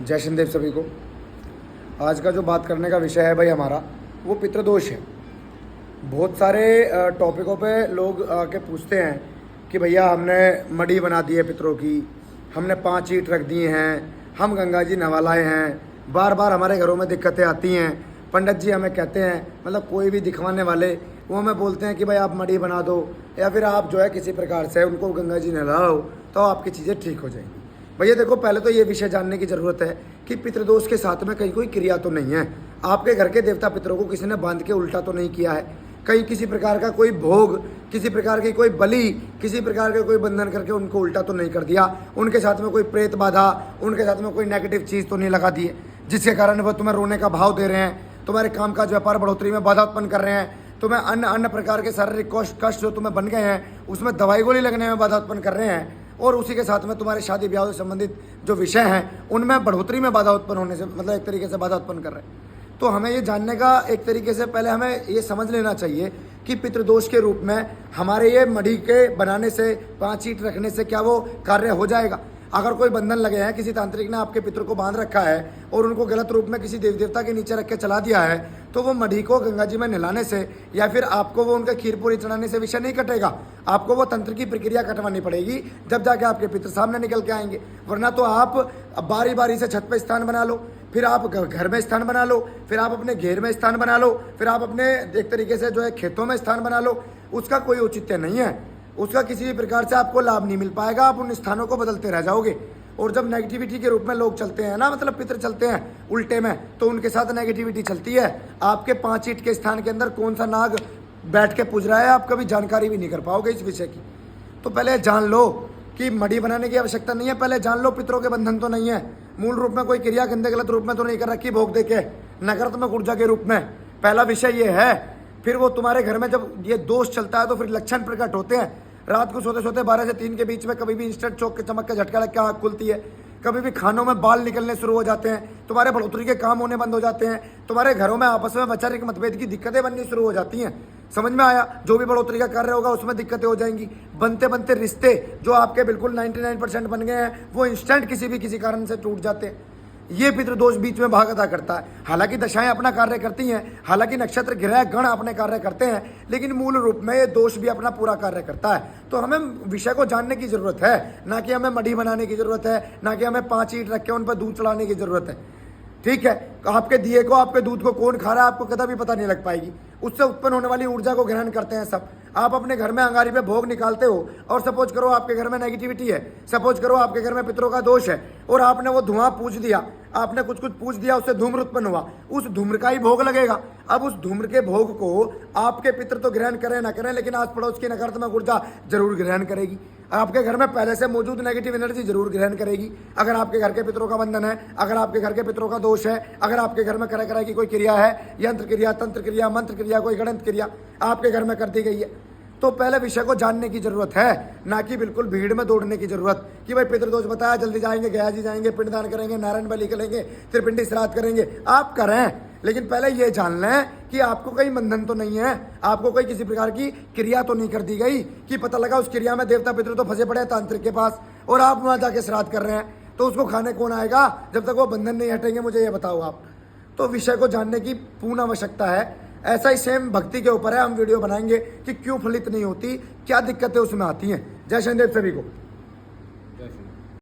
जय शिंदेव सभी को। आज का जो बात करने का विषय है भाई हमारा, वो पितृदोष है। बहुत सारे टॉपिकों पे लोग आके पूछते हैं कि भैया हमने मड़ी बना दी है पितरों की, हमने 5 ईंट रख दिए हैं, हम गंगा जी नहवा लाए हैं, बार बार हमारे घरों में दिक्कतें आती हैं। पंडित जी हमें कहते हैं, मतलब कोई भी दिखवाने वाले वो हमें बोलते हैं कि भाई आप मड़ी बना दो या फिर आप जो है किसी प्रकार से उनको गंगा जी नहलाओ तो आपकी चीज़ें ठीक हो जाएंगी। भैया देखो, पहले तो ये विषय जानने की ज़रूरत है कि पितृदोष के साथ में कहीं कोई क्रिया तो नहीं है। आपके घर के देवता पितरों को किसी ने बांध के उल्टा तो नहीं किया है, कहीं किसी प्रकार का कोई भोग, किसी प्रकार की कोई बलि, किसी प्रकार का कोई बंधन करके उनको उल्टा तो नहीं कर दिया, उनके साथ में कोई प्रेत बाधा, उनके साथ में कोई नेगेटिव चीज़ तो नहीं लगा दी है जिसके कारण वो तुम्हें रोने का भाव दे रहे हैं, तुम्हारे काम काज व्यापार बढ़ोतरी में बाधा उत्पन्न कर रहे हैं, तुम्हें अन्य अन्य प्रकार के शारीरिक कष्ट जो तुम्हें बन गए हैं उसमें दवाई गोली लगने में बाधा उत्पन्न कर रहे हैं, और उसी के साथ में तुम्हारे शादी ब्याह से संबंधित जो विषय हैं उनमें बढ़ोतरी में बाधा उत्पन्न होने से मतलब एक तरीके से बाधा उत्पन्न कर रहे हैं। तो हमें ये जानने का एक तरीके से पहले हमें ये समझ लेना चाहिए कि पितृदोष के रूप में हमारे ये मड़ी के बनाने से, 5 ईंट रखने से क्या वो कार्य हो जाएगा। अगर कोई बंधन लगे हैं, किसी तांत्रिक ने आपके पितरों को बांध रखा है और उनको गलत रूप में किसी देवी देवता के नीचे रख के चला दिया है, तो वो मढ़ी को गंगा जी में नहलाने से या फिर आपको वो उनका खीर पूरी चढ़ाने से विषय नहीं कटेगा। आपको वो तंत्र की प्रक्रिया कटवानी पड़ेगी, जब जाके आपके पितर सामने निकल के आएंगे। वरना तो आप बारी बारी से छत पर स्थान बना लो, फिर आप घर में स्थान बना लो, फिर आप अपने घेर में स्थान बना लो, फिर आप अपने एक तरीके से जो है खेतों में स्थान बना लो। उसका कोई औचित्य नहीं है, उसका किसी भी प्रकार से आपको लाभ नहीं मिल पाएगा। आप उन स्थानों को बदलते रह जाओगे। और जब नेगेटिविटी के रूप में लोग चलते हैं ना, मतलब पितर चलते हैं उल्टे में, तो उनके साथ नेगेटिविटी चलती है। आपके 5 ईंट के स्थान के अंदर कौन सा नाग बैठ के पूज रहा है, आप कभी जानकारी भी नहीं कर पाओगे इस विषय की। तो पहले जान लो कि मड़ी बनाने की आवश्यकता नहीं है। पहले जान लो पितरों के बंधन तो नहीं है, मूल रूप में कोई क्रिया गंदे गलत रूप में तो नहीं कर रखी भोग दे के नकारात्मक ऊर्जा के रूप में। पहला विषय ये है। फिर वो तुम्हारे घर में जब ये दोष चलता है तो फिर लक्षण प्रकट होते हैं। रात को सोते सोते 12 से 3 के बीच में कभी भी इंस्टेंट चौक के चमक के झटका लग के आँख खुलती है, कभी भी खानों में बाल निकलने शुरू हो जाते हैं, तुम्हारे बढ़ोतरी के काम होने बंद हो जाते हैं, तुम्हारे घरों में आपस में वैचारिक मतभेद की दिक्कतें बननी शुरू हो जाती हैं। समझ में आया? जो भी बढ़ोतरी का कार्य होगा उसमें दिक्कतें हो जाएंगी। बनते बनते रिश्ते जो आपके बिल्कुल 99% बन गए हैं वो इंस्टेंट किसी कारण से टूट जाते हैं। ये पितृदोष बीच में भाग अदा करता है। हालांकि दशाएं अपना कार्य करती हैं, हालांकि नक्षत्र ग्रह गण अपने कार्य करते हैं, लेकिन मूल रूप में ये दोष भी अपना पूरा कार्य करता है। तो हमें विषय को जानने की जरूरत है, ना कि हमें मढ़ी बनाने की जरूरत है, ना कि हमें 5 ईंट रख के उन पर दूध चढ़ाने की जरूरत है। ठीक है, आपके दिए को, आपके दूध को कौन खा रहा है आपको कदा भी पता नहीं लग पाएगी। उससे उत्पन्न होने वाली ऊर्जा को ग्रहण करते हैं सब। आप अपने घर में अंगारी पे भोग निकालते हो और सपोज करो आपके घर में नेगेटिविटी है, सपोज करो आपके घर में पितरों का दोष है और आपने वो धुआं पूज दिया, आपने कुछ पूछ दिया, उससे धूम्र उत्पन्न हुआ, उस धूम्र का ही भोग लगेगा। अब उस धूम्र के भोग को आपके पितर तो ग्रहण करें ना करें, लेकिन आस पड़ोस की नकारात्मक ऊर्जा जरूर ग्रहण करेगी। आपके घर में पहले से मौजूद नेगेटिव एनर्जी जरूर ग्रहण करेगी। अगर आपके घर के पितरों का बंधन है, अगर आपके घर के पितरों का दोष है, अगर आपके घर में कराई की कोई क्रिया है, यंत्र क्रिया, तंत्र क्रिया, मंत्र क्रिया, कोई गणित क्रिया आपके घर में कर दी गई है, तो पहले विषय को जानने की जरूरत है, ना कि बिल्कुल भीड़ में दौड़ने की जरूरत कि भाई पितृदोष बताया, जल्दी जाएंगे, गया जी जाएंगे, पिंडदान करेंगे, नारायण बलि करेंगे, त्रिपिंडी श्राद्ध करेंगे। आप करें, लेकिन पहले ये जान लें कि आपको कोई बंधन तो नहीं है, आपको कोई किसी प्रकार की क्रिया तो नहीं कर दी गई कि पता लगा उस क्रिया में देवता पितृ तो फंसे पड़े हैं तांत्रिक के पास और आप वहां जाके श्राद्ध कर रहे हैं। तो उसको खाने कौन आएगा जब तक वो बंधन नहीं हटेंगे, मुझे ये बताओ आप। तो विषय को जानने की पूर्ण आवश्यकता है। ऐसा ही सेम भक्ति के ऊपर है, हम वीडियो बनाएंगे कि क्यों फलित नहीं होती, क्या दिक्कतें उसमें आती हैं। जय शनिदेव सभी को।